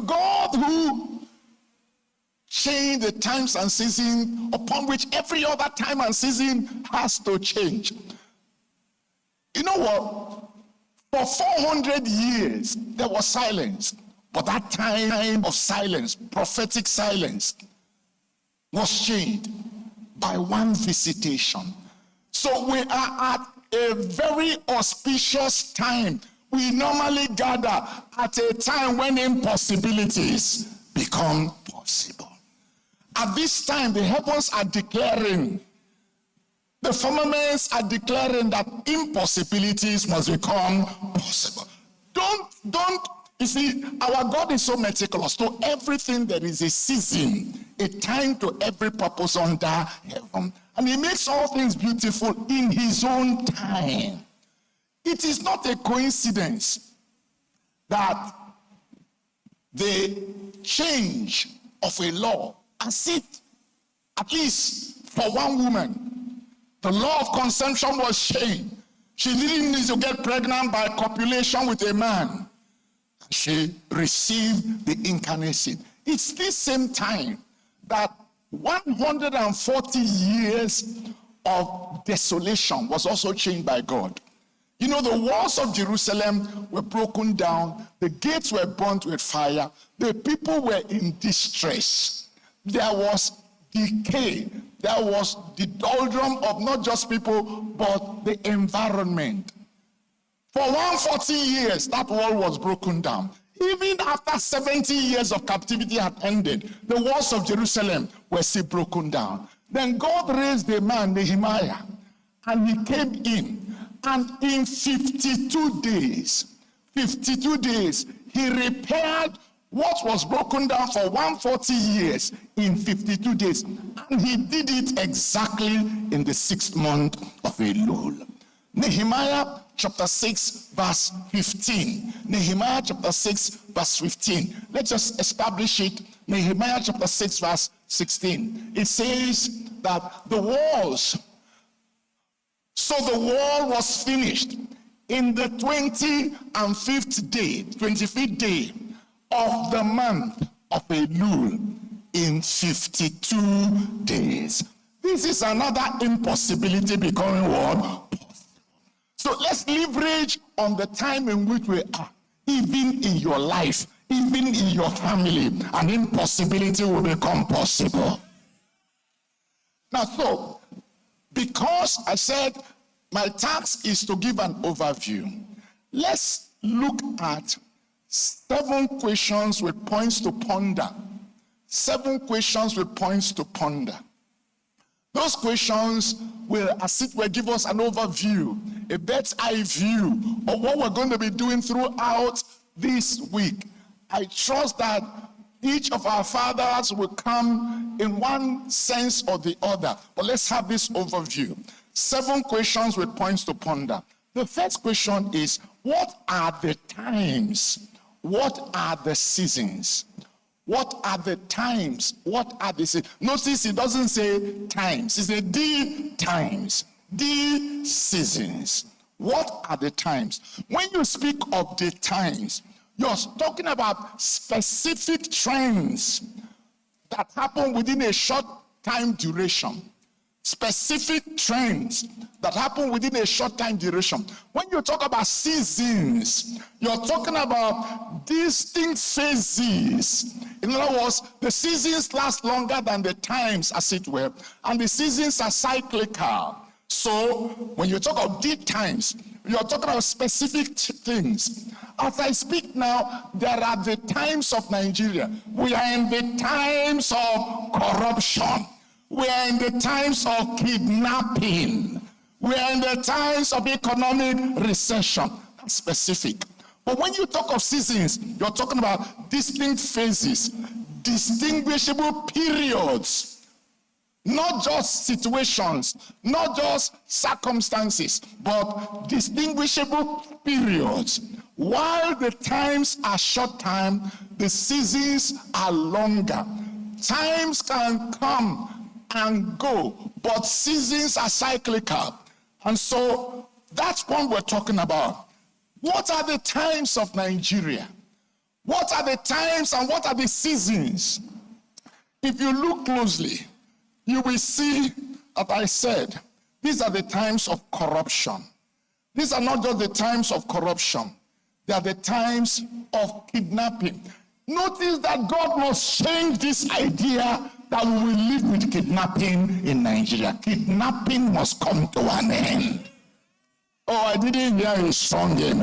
God who changed the times and season upon which every other time and season has to change. You know what? For 400 years, there was silence. But that time of silence, prophetic silence, was changed by one visitation. So we are at a very auspicious time. We normally gather at a time when impossibilities become possible. At this time, the heavens are declaring, the firmaments are declaring that impossibilities must become possible. You see, our God is so meticulous. To everything there is a season, a time to every purpose under heaven. And he makes all things beautiful in his own time. It is not a coincidence that the change of a law, as it, at least for one woman, the law of consumption was changed. She didn't need to get pregnant by copulation with a man. She received the incarnation. It's this same time that 140 years of desolation was also changed by God. You know, the walls of Jerusalem were broken down. The gates were burnt with fire. The people were in distress. There was decay. There was the doldrum of not just people, but the environment. For 140 years, that wall was broken down. Even after 70 years of captivity had ended, the walls of Jerusalem were still broken down. Then God raised a man, Nehemiah, and he came in. And in 52 days, he repaired what was broken down for 140 years in 52 days. And he did it exactly in the 6th month of Elul. Nehemiah chapter 6 verse 15. Nehemiah chapter 6 verse 15. Let's just establish it. Nehemiah chapter 6 verse 16. It says that the walls, so the wall was finished in the 25th day of the month of Elul in 52 days. This is another impossibility becoming what? So let's leverage on the time in which we are. Even in your life, even in your family, an impossibility will become possible. Now, so, because I said my task is to give an overview, let's look at 7 questions with points to ponder. 7 questions with points to ponder. Those questions will, as it were, give us an overview, a bird's eye view of what we're going to be doing throughout this week. I trust that each of our fathers will come in one sense or the other. But let's have this overview. 7 questions with points to ponder. The first question is, what are the times? What are the seasons? What are the times? What are the seasons? Notice it doesn't say times. It says the times, the seasons. What are the times? When you speak of the times, you're talking about specific trends that happen within a short time duration. Specific trends that happen within a short time duration. When you talk about seasons, you're talking about distinct phases. In other words, the seasons last longer than the times, as it were, and the seasons are cyclical. So when you talk of the times, you're talking about specific things. As I speak now, there are the times of Nigeria. We are in the times of corruption. We are in the times of kidnapping. We are in the times of economic recession. That's specific. But when you talk of seasons, you're talking about distinct phases, distinguishable periods, not just situations, not just circumstances, but distinguishable periods. While the times are short time, the seasons are longer. Times can come and go, but seasons are cyclical. And so that's what we're talking about. What are the times of Nigeria? What are the times and what are the seasons? If you look closely, you will see that I said, these are the times of corruption. These are not just the times of corruption. They are the times of kidnapping. Notice that God must change this idea that we will live with kidnapping in Nigeria. Kidnapping must come to an end. Oh, I didn't hear a strong amen.